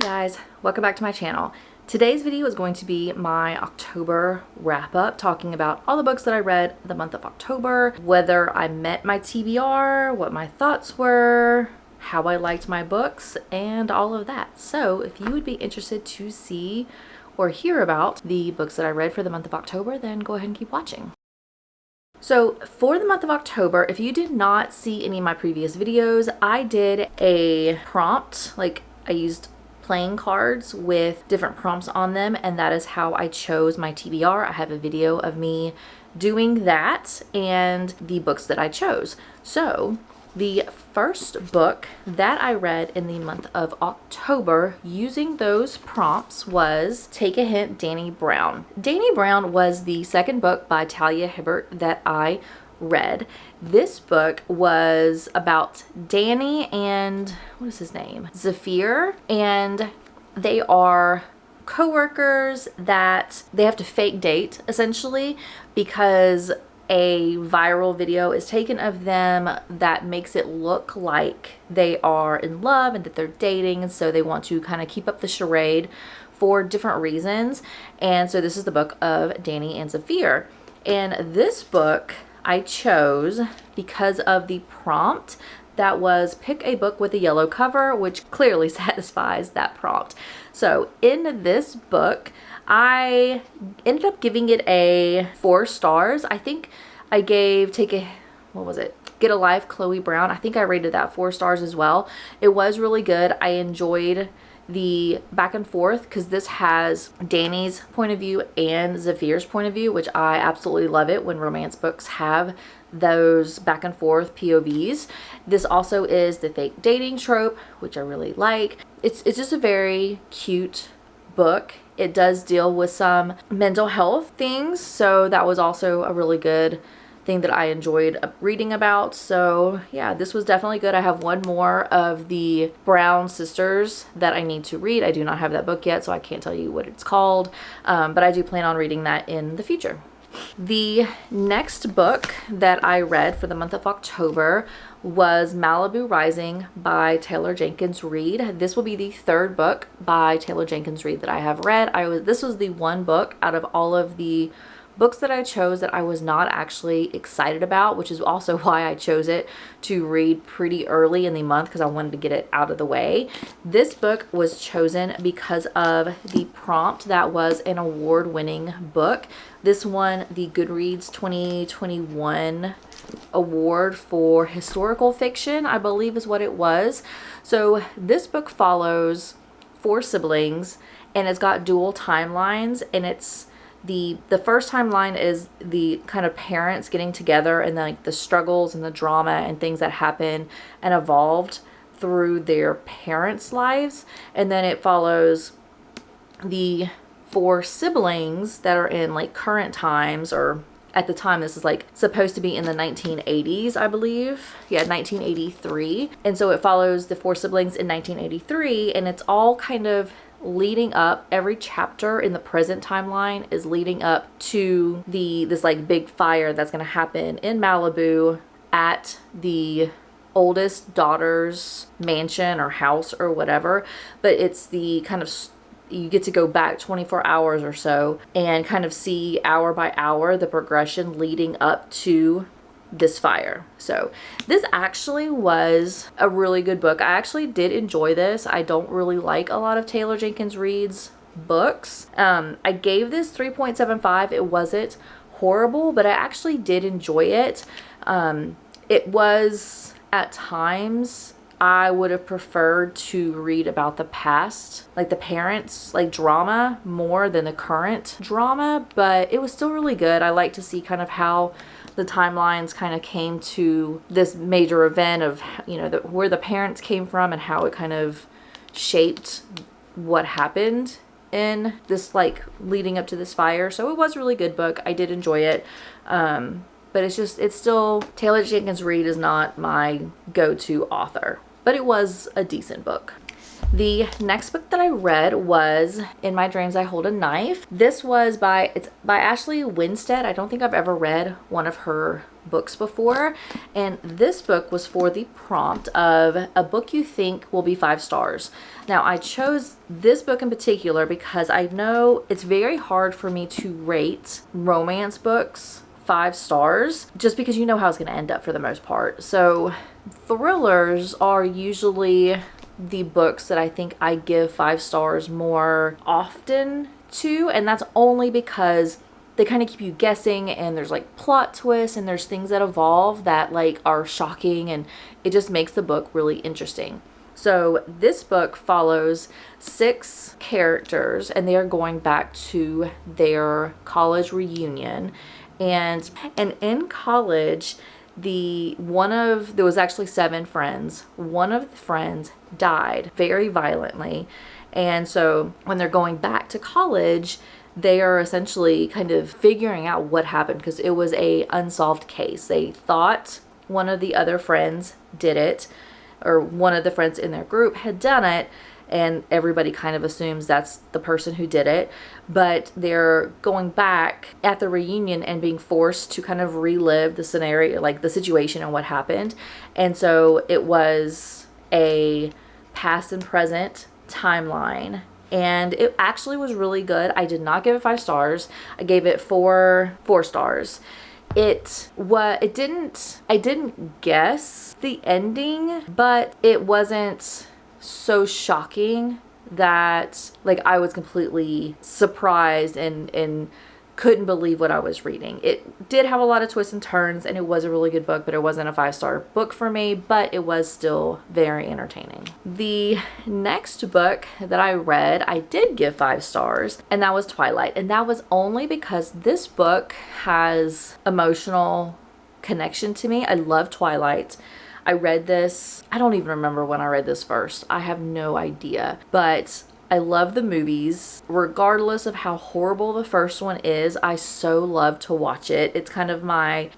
guys, welcome back to my channel. Today's video is going to be my October wrap up, talking about all the books that I read the month of October, whether I met my TBR, what my thoughts were, how I liked my books, and all of that. So if you would be interested to see or hear about the books that I read for the month of October, then go ahead and keep watching. So for the month of October, if you did not see any of my previous videos, I did a prompt, like I used playing cards with different prompts on them, and that is how I chose my TBR. I have a video of me doing that and the books that I chose. So the first book that I read in the month of October using those prompts was Take a Hint, Dani Brown. Dani Brown was the second book by Talia Hibbert that I read. This book was about Dani and what is his name? Zafir, and they are co-workers that they have to fake date essentially because a viral video is taken of them that makes it look like they are in love and that they're dating, and so they want to kind of keep up the charade for different reasons. And so this is the book of Dani and Zafir, and this book I chose because of the prompt that was pick a book with a yellow cover, which clearly satisfies that prompt. So in this book, I ended up giving it a 4 stars. I think I gave Get a Life, Chloe Brown. I think I rated that 4 stars as well. It was really good. I enjoyed the back and forth because this has Dani's point of view and Zafir's point of view, which I absolutely love it when romance books have those back and forth POVs. This also is the fake dating trope, which I really like. It's just a very cute book. It does deal with some mental health things, so that was also a really good thing that I enjoyed reading about. So yeah, this was definitely good. I have one more of the Brown sisters that I need to read. I do not have that book yet, so I can't tell you what it's called, but I do plan on reading that in the future. The next book that I read for the month of October was Malibu Rising by Taylor Jenkins Reid. This will be the third book by Taylor Jenkins Reid that I have read. This was the one book out of all of the books that I chose that I was not actually excited about, which is also why I chose it to read pretty early in the month, because I wanted to get it out of the way. This book was chosen because of the prompt that was an award-winning book. This won the Goodreads 2021 award for historical fiction, I believe is what it was. So this book follows 4 siblings, and it's got dual timelines, and it's the first timeline is the kind of parents getting together and like the struggles and the drama and things that happen and evolved through their parents' lives, and then it follows the 4 siblings that are in like current times, or at the time this is like supposed to be in the 1980s, I believe. Yeah, 1983. And so it follows the 4 siblings in 1983, and it's all kind of leading up. Every chapter in the present timeline is leading up to this like big fire that's going to happen in Malibu at the oldest daughter's mansion or house or whatever. But it's the kind of, you get to go back 24 hours or so and kind of see hour by hour the progression leading up to this fire. So this actually was a really good book. I actually did enjoy this. I don't really like a lot of Taylor Jenkins Reid's books. I gave this 3.75. It wasn't horrible, but I actually did enjoy it. It was, at times, I would have preferred to read about the past, like the parents, like drama, more than the current drama, but it was still really good. I like to see kind of how the timelines kind of came to this major event of, you know, where the parents came from and how it kind of shaped what happened in this, like leading up to this fire. So it was a really good book. I did enjoy it. But it's still, Taylor Jenkins Reid is not my go-to author, but it was a decent book. The next book that I read was In My Dreams I Hold a Knife. This was by Ashley Winstead. I don't think I've ever read one of her books before, and this book was for the prompt of a book you think will be 5 stars. Now, I chose this book in particular because I know it's very hard for me to rate romance books 5 stars, just because you know how it's going to end up for the most part. So thrillers are usually the books that I think I give 5 stars more often to, and that's only because they kind of keep you guessing, and there's like plot twists, and there's things that evolve that like are shocking, and it just makes the book really interesting. So this book follows 6 characters, and they are going back to their college reunion, and in college, there was actually 7 friends. One of the friends died very violently, and so when they're going back to college, they are essentially kind of figuring out what happened, because it was a unsolved case. They thought one of the other friends did it, or one of the friends in their group had done it, and everybody kind of assumes that's the person who did it. But they're going back at the reunion and being forced to kind of relive the scenario, like the situation and what happened. And so it was a past and present timeline, and it actually was really good. I did not give it 5 stars. I gave it 4 stars. I didn't guess the ending, but it wasn't so shocking that like I was completely surprised and couldn't believe what I was reading. It did have a lot of twists and turns, and it was a really good book, but it wasn't a 5-star book for me, but it was still very entertaining. The next book that I read, I did give 5 stars, and that was Twilight. And that was only because this book has emotional connection to me. I love Twilight. I read this, I don't even remember when I read this first. I have no idea, but I love the movies. Regardless of how horrible the first one is, I so love to watch it. It's kind of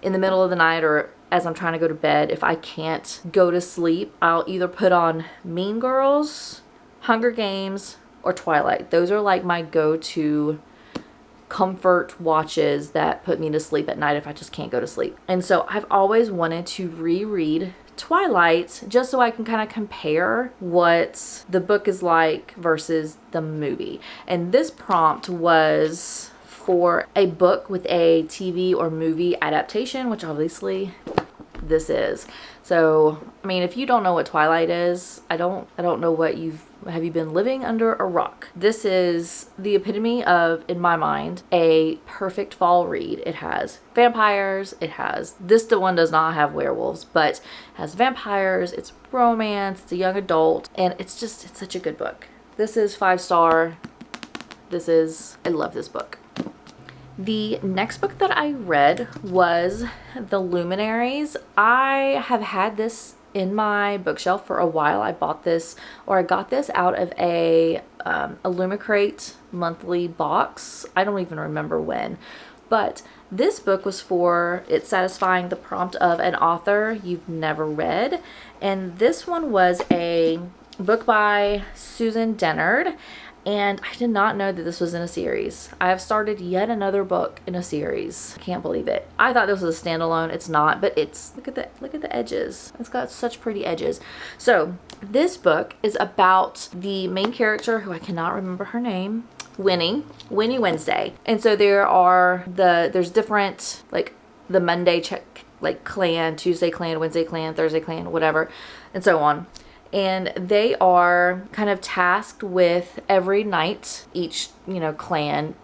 in the middle of the night, or as I'm trying to go to bed, if I can't go to sleep, I'll either put on Mean Girls, Hunger Games, or Twilight. Those are like my go-to comfort watches that put me to sleep at night if I just can't go to sleep. And so I've always wanted to reread Twilight, just so I can kind of compare what the book is like versus the movie. And this prompt was for a book with a TV or movie adaptation, which obviously this is. So, I mean, if you don't know what Twilight is, I don't know have you been living under a rock? This is the epitome of, in my mind, a perfect fall read. It has vampires, the one does not have werewolves, but has vampires, it's romance, it's a young adult, and it's such a good book. This is 5-star. I love this book. The next book that I read was The Luminaries. I have had this in my bookshelf for a while. I got this out of a Illumicrate monthly box. I don't even remember when, but this book was it's satisfying the prompt of an author you've never read. And this one was a book by Susan Dennard. And I did not know that this was in a series. I have started yet another book in a series. I can't believe it. I thought this was a standalone. It's not, but look at the edges. It's got such pretty edges. So this book is about the main character, who I cannot remember her name, Winnie Wednesday. And so there's different, like the Monday clan, Tuesday clan, Wednesday clan, Thursday clan, whatever, and so on. And they are kind of tasked with every night, each, clan,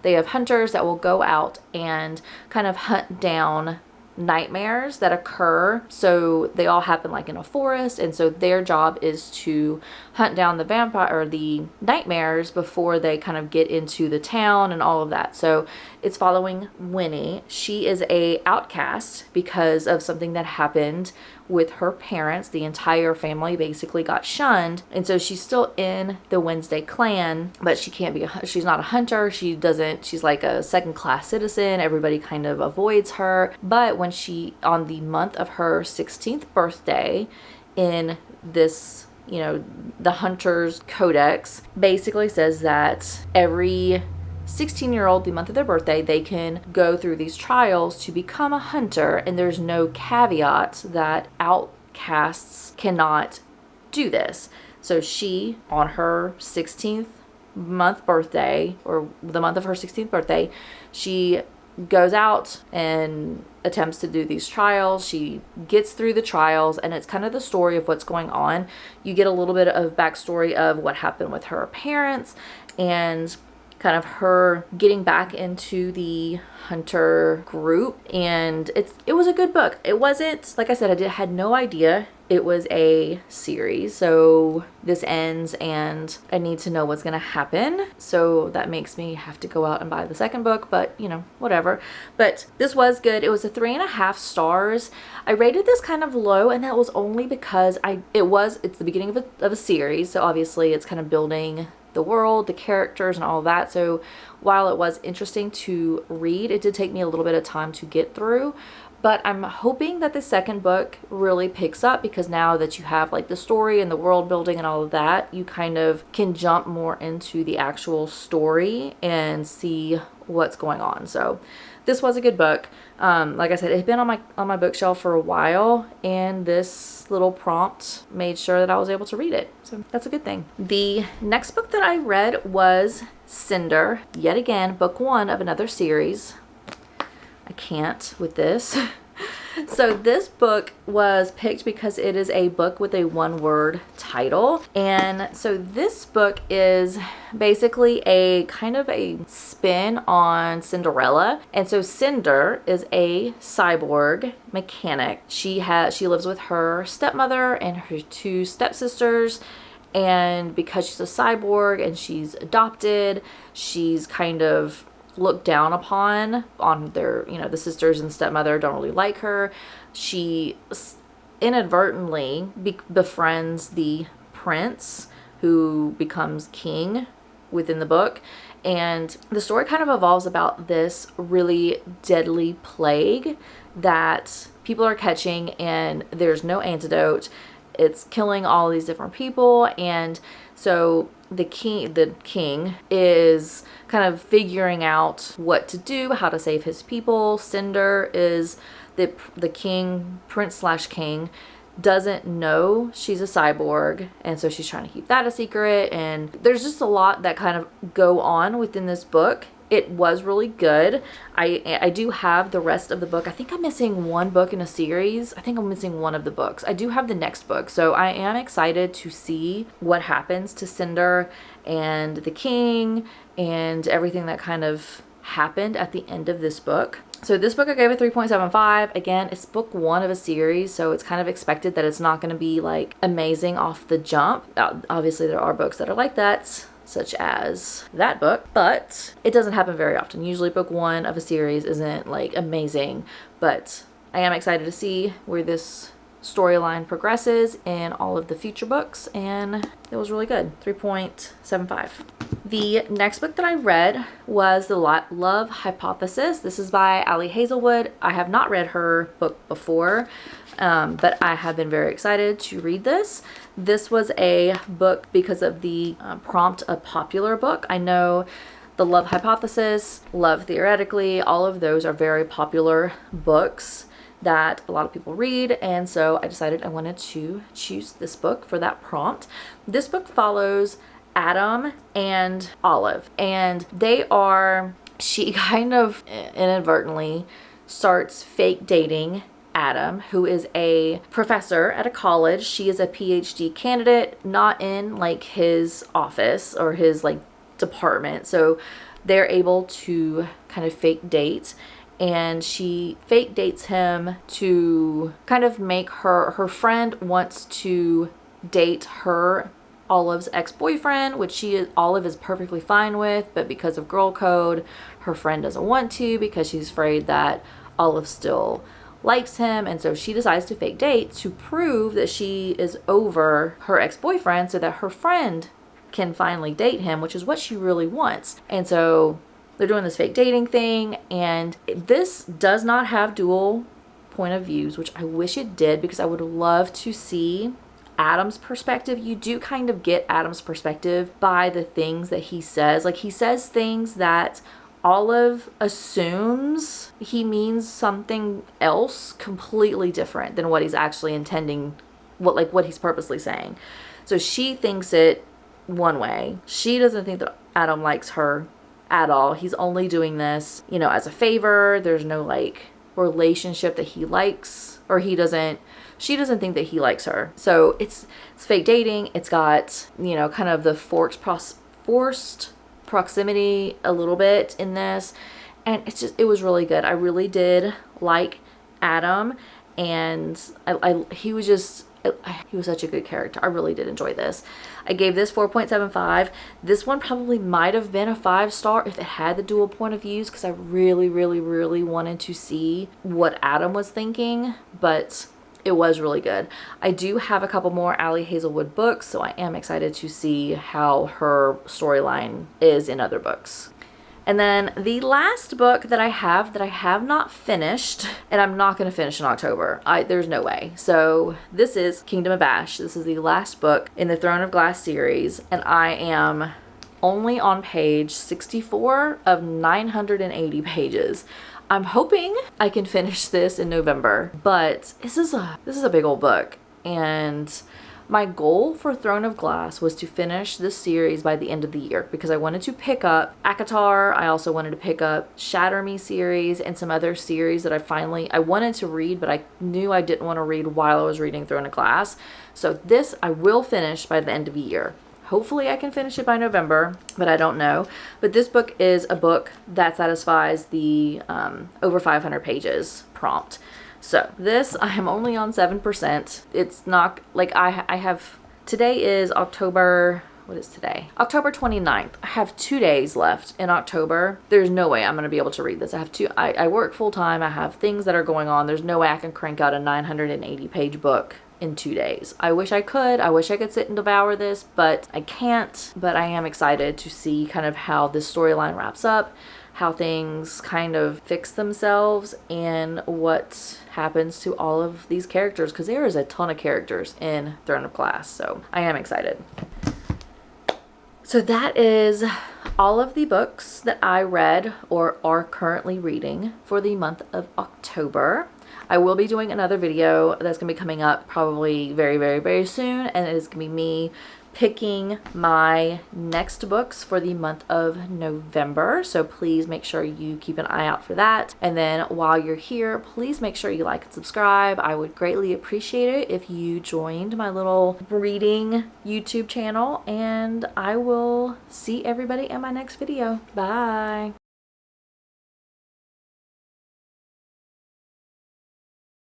they have hunters that will go out and kind of hunt down nightmares that occur. So they all happen like in a forest, and so their job is to hunt down the vampire or the nightmares before they kind of get into the town and all of that. So it's following Winnie. She is a outcast because of something that happened with her parents. The entire family basically got shunned, and so she's still in the Wednesday clan, but she's not a hunter. She's like a second-class citizen. Everybody kind of avoids her. But when on the month of her 16th birthday, in this, the Hunter's Codex basically says that every 16-year-old, the month of their birthday, they can go through these trials to become a hunter, and there's no caveat that outcasts cannot do this. So she, on her 16th month birthday, or the month of her 16th birthday, she goes out and attempts to do these trials. She gets through the trials, and it's kind of the story of what's going on. You get a little bit of backstory of what happened with her parents and kind of her getting back into the hunter group. And it was a good book. It wasn't, like I said, I had no idea it was a series. So this ends and I need to know what's going to happen. So that makes me have to go out and buy the second book, but you know, whatever. But this was good. It was a 3.5 stars. I rated this kind of low, and that was only because it's the beginning of a series. So obviously it's kind of building the world, the characters, and all of that. So while it was interesting to read, it did take me a little bit of time to get through. But I'm hoping that the second book really picks up, because now that you have like the story and the world building and all of that, you kind of can jump more into the actual story and see what's going on. So this was a good book. Like I said, it had been on my bookshelf for a while, and this little prompt made sure that I was able to read it. So that's a good thing. The next book that I read was Cinder, yet again, book 1 of another series. I can't with this. So this book was picked because it is a book with a one-word title. And so this book is basically a kind of a spin on Cinderella. And so Cinder is a cyborg mechanic. She lives with her stepmother and her 2 stepsisters. And because she's a cyborg and she's adopted, she's kind of looked down upon on their, the sisters and stepmother don't really like her. She inadvertently befriends the prince who becomes king within the book. And the story kind of evolves about this really deadly plague that people are catching, and there's no antidote. It's killing all these different people. And so the king is kind of figuring out what to do, how to save his people. Cinder is the king, prince/king, doesn't know she's a cyborg, and so she's trying to keep that a secret. And there's just a lot that kind of go on within this book. It was really good. I do have the rest of the book. I think I'm missing one book in a series. I think I'm missing one of the books. I do have the next book, so I am excited to see what happens to Cinder and the king and everything that kind of happened at the end of this book. So this book I gave a 3.75. Again, it's book 1 of a series, so it's kind of expected that it's not going to be like amazing off the jump. Obviously there are books that are like that, such as that book, but it doesn't happen very often. Usually book 1 of a series isn't like amazing, but I am excited to see where this storyline progresses in all of the future books, and it was really good. 3.75. The next book that I read was The Love Hypothesis. This is by Ali Hazelwood. I have not read her book before, but I have been very excited to read this. This was a book because of the prompt, a popular book. I know The Love Hypothesis, Love Theoretically, all of those are very popular books that a lot of people read, and so I decided I wanted to choose this book for that prompt. This book follows Adam and Olive, and she kind of inadvertently starts fake dating Adam, who is a professor at a college. She is a PhD candidate, not in like his office or his like department, so they're able to kind of fake date. And she fake dates him to kind of make her friend wants to date Olive's ex-boyfriend, which Olive is perfectly fine with, but because of girl code, her friend doesn't want to because she's afraid that Olive still likes him. And so she decides to fake date to prove that she is over her ex-boyfriend so that her friend can finally date him, which is what she really wants. And so they're doing this fake dating thing, and this does not have dual point of views, which I wish it did, because I would love to see Adam's perspective. You do kind of get Adam's perspective by the things that he says. Like, he says things that Olive assumes he means something else completely different than what he's actually intending, what he's purposely saying. So she thinks it one way. She doesn't think that Adam likes her at all. He's only doing this, you know, as a favor. There's no like relationship that he likes, or she doesn't think that he likes her. So it's fake dating. It's got, you know, kind of the forced proximity a little bit in this, and it was really good. I really did like Adam, and he was such a good character. I really did enjoy this. I gave this 4.75. This one probably might have been a 5-star if it had the dual point of views, because I really wanted to see what Adam was thinking, but it was really good. I do have a couple more Allie Hazelwood books, so I am excited to see how her storyline is in other books. And then the last book that I have not finished, and I'm not going to finish in October. There's no way. So this is Kingdom of Ash. This is the last book in the Throne of Glass series, and I am only on page 64 of 980 pages. I'm hoping I can finish this in November, but this is a big old book, and my goal for Throne of Glass was to finish this series by the end of the year, because I wanted to pick up ACOTAR. I also wanted to pick up Shatter Me series and some other series that I wanted to read, but I knew I didn't want to read while I was reading Throne of Glass. So this I will finish by the end of the year. Hopefully I can finish it by November, but I don't know. But this book is a book that satisfies the over 500 pages prompt. So this, I am only on 7%. It's not like I have, today is October, what is today? October 29th. I have 2 days left in October. There's no way I'm going to be able to read this. I work full time. I have things that are going on. There's no way I can crank out a 980 page book in 2 days. I wish I could. I wish I could sit and devour this, but I can't. But I am excited to see kind of how this storyline wraps up, how things kind of fix themselves, and what happens to all of these characters, because there is a ton of characters in Throne of Glass. So I am excited. So that is all of the books that I read or are currently reading for the month of October. I will be doing another video that's going to be coming up probably very soon, and it is going to be me picking my next books for the month of November. So please make sure you keep an eye out for that. And then while you're here, please make sure you like and subscribe. I would greatly appreciate it if you joined my little reading YouTube channel, and I will see everybody in my next video. Bye.